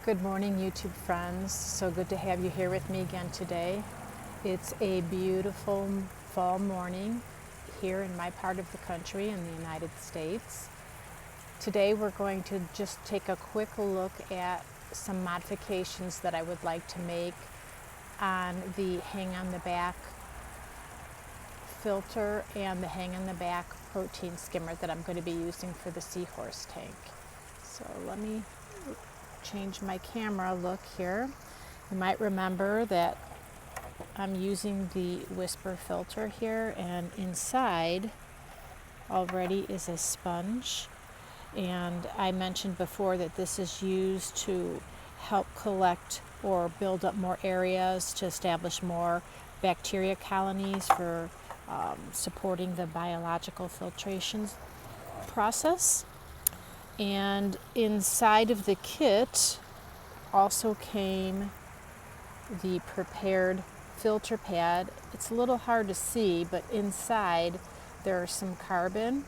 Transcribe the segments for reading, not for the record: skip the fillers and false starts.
Good morning, YouTube friends. So good to have you here with me again today. It's a beautiful fall morning here in my part of the country in the United States. Today we're going to just take a quick look at some modifications that I would like to make on the hang on the back filter and the hang on the back protein skimmer that I'm going to be using for the Seahorse tank. So let me change my camera look here. You might remember that I'm using the Whisper filter here, and inside already is a sponge, and I mentioned before that this is used to help collect or build up more areas to establish more bacteria colonies for supporting the biological filtration process. And inside of the kit also came the prepared filter pad. It's a little hard to see, but inside there's some carbon.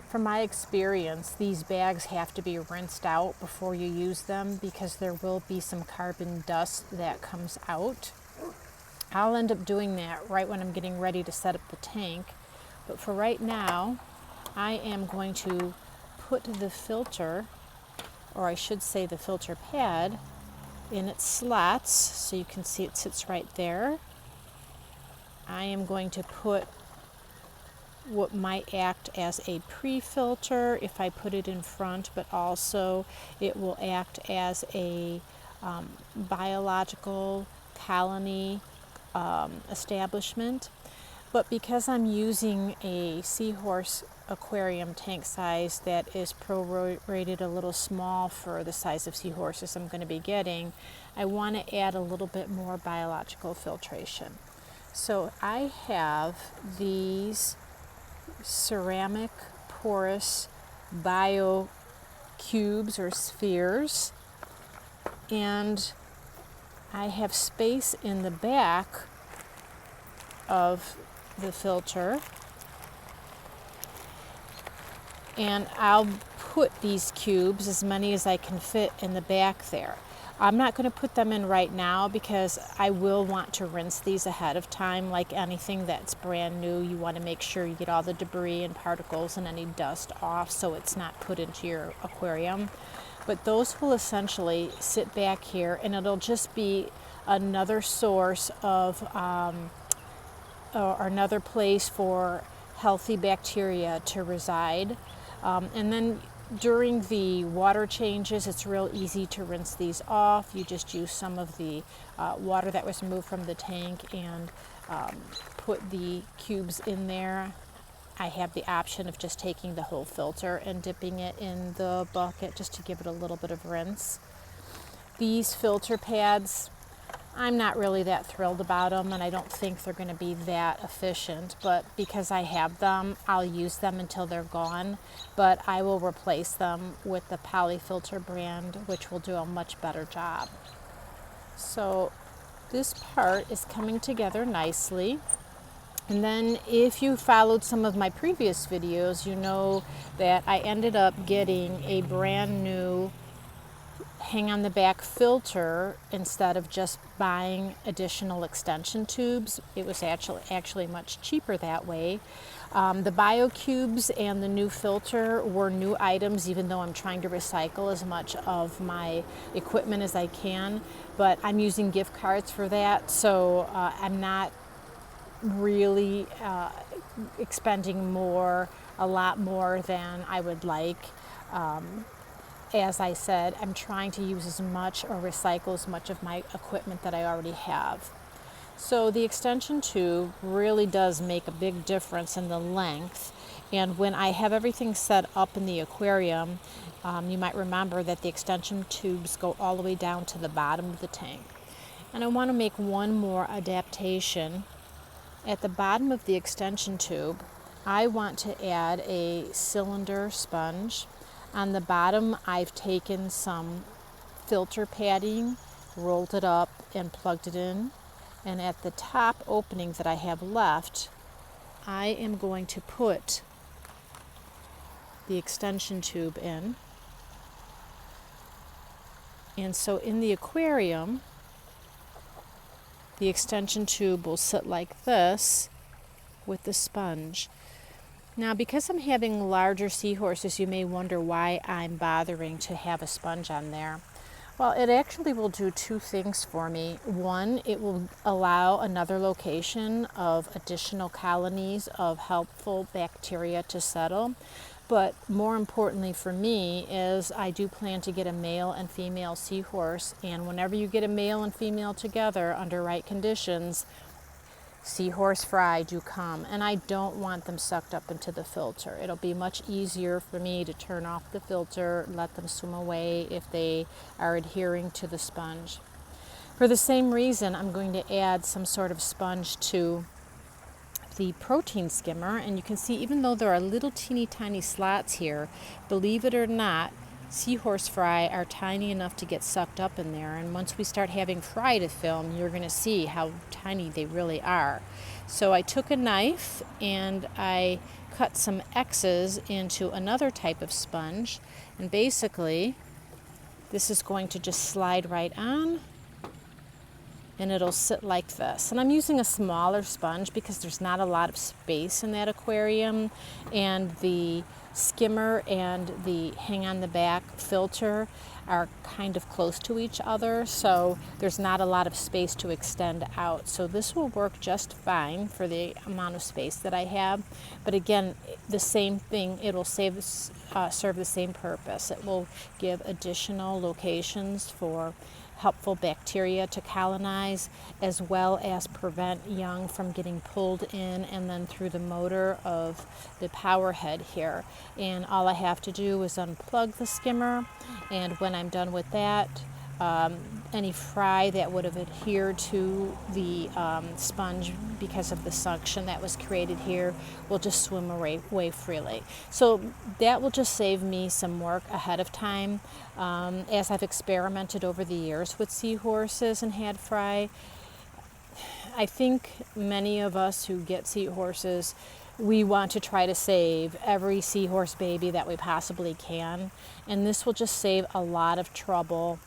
From my experience, these bags have to be rinsed out before you use them because there will be some carbon dust that comes out. I'll end up doing that right when I'm getting ready to set up the tank, but for right now I am going to put the filter, or I should say the filter pad, in its slots so you can see it sits right there. I am going to put what might act as a pre-filter if I put it in front, but also it will act as a biological colony establishment. But because I'm using a Seahorse aquarium tank size that is prorated a little small for the size of seahorses I'm going to be getting, I want to add a little bit more biological filtration. So I have these ceramic porous bio cubes or spheres, and I have space in the back of the filter, and I'll put these cubes, as many as I can fit, in the back there. I'm not going to put them in right now because I will want to rinse these ahead of time. Like anything that's brand new, you want to make sure you get all the debris and particles and any dust off so it's not put into your aquarium. But those will essentially sit back here, and it'll just be another source of or another place for healthy bacteria to reside. And then during the water changes, it's real easy to rinse these off. You just use some of the water that was removed from the tank and put the cubes in there. I have the option of just taking the whole filter and dipping it in the bucket just to give it a little bit of rinse. These filter pads, I'm not really that thrilled about them, and I don't think they're going to be that efficient, but because I have them, I'll use them until they're gone. But I will replace them with the Prefilter brand, which will do a much better job. So this part is coming together nicely. And then if you followed some of my previous videos, you know that I ended up getting a brand new hang on the back filter instead of just buying additional extension tubes. It was actually much cheaper that way. The bio cubes and the new filter were new items, even though I'm trying to recycle as much of my equipment as I can, but I'm using gift cards for that, so I'm not really expending a lot more than I would like. As I said, I'm trying to use as much or recycle as much of my equipment that I already have. So the extension tube really does make a big difference in the length. And when I have everything set up in the aquarium, you might remember that the extension tubes go all the way down to the bottom of the tank. And I want to make one more adaptation. At the bottom of the extension tube, I want to add a cylinder sponge. On the bottom, I've taken some filter padding, rolled it up, and plugged it in. And at the top opening that I have left, I am going to put the extension tube in. And so in the aquarium, the extension tube will sit like this with the sponge. Now, because I'm having larger seahorses, you may wonder why I'm bothering to have a sponge on there. Well, it actually will do two things for me. One, it will allow another location of additional colonies of helpful bacteria to settle. But more importantly for me is I do plan to get a male and female seahorse, and whenever you get a male and female together under right conditions, seahorse fry do come, and I don't want them sucked up into the filter. It'll be much easier for me to turn off the filter, let them swim away if they are adhering to the sponge. For the same reason, I'm going to add some sort of sponge to the protein skimmer, and you can see even though there are little teeny tiny slots here, believe it or not, seahorse fry are tiny enough to get sucked up in there, and once we start having fry to film, you're going to see how tiny they really are. So I took a knife and I cut some X's into another type of sponge, and basically this is going to just slide right on and it'll sit like this. And I'm using a smaller sponge because there's not a lot of space in that aquarium, and the skimmer and the hang on the back filter are kind of close to each other, so there's not a lot of space to extend out. So this will work just fine for the amount of space that I have. But again, the same thing, it will serve the same purpose. It will give additional locations for helpful bacteria to colonize, as well as prevent young from getting pulled in and then through the motor of the power head here. And all I have to do is unplug the skimmer, and when I'm done with that, any fry that would have adhered to the sponge because of the suction that was created here will just swim away freely. So that will just save me some work ahead of time. As I've experimented over the years with seahorses and had fry, I think many of us who get seahorses, we want to try to save every seahorse baby that we possibly can, and this will just save a lot of trouble,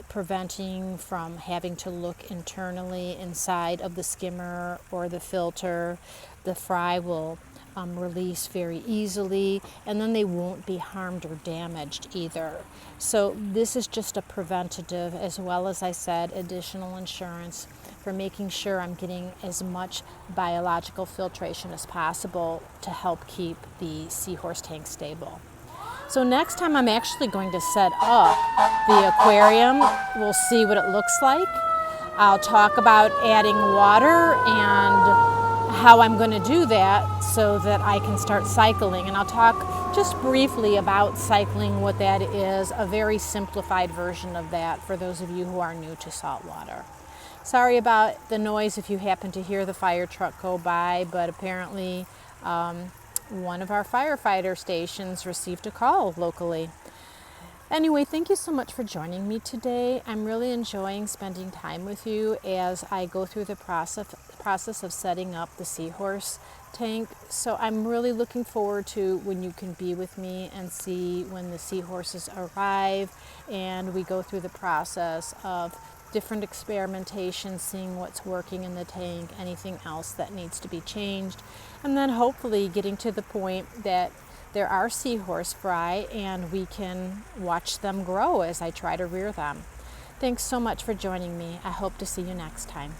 preventing from having to look internally inside of the skimmer or the filter. The fry will release very easily, and then they won't be harmed or damaged either. So this is just a preventative, as well as I said, additional insurance for making sure I'm getting as much biological filtration as possible to help keep the seahorse tank stable. So next time I'm actually going to set up the aquarium. We'll see what it looks like. I'll talk about adding water and how I'm going to do that so that I can start cycling. And I'll talk just briefly about cycling, what that is, a very simplified version of that for those of you who are new to saltwater. Sorry about the noise if you happen to hear the fire truck go by, but apparently one of our firefighter stations received a call locally. Anyway, thank you so much for joining me today. I'm really enjoying spending time with you as I go through the process of setting up the seahorse tank. So I'm really looking forward to when you can be with me and see when the seahorses arrive and we go through the process of different experimentations, seeing what's working in the tank, anything else that needs to be changed, and then hopefully getting to the point that there are seahorse fry and we can watch them grow as I try to rear them. Thanks so much for joining me. I hope to see you next time.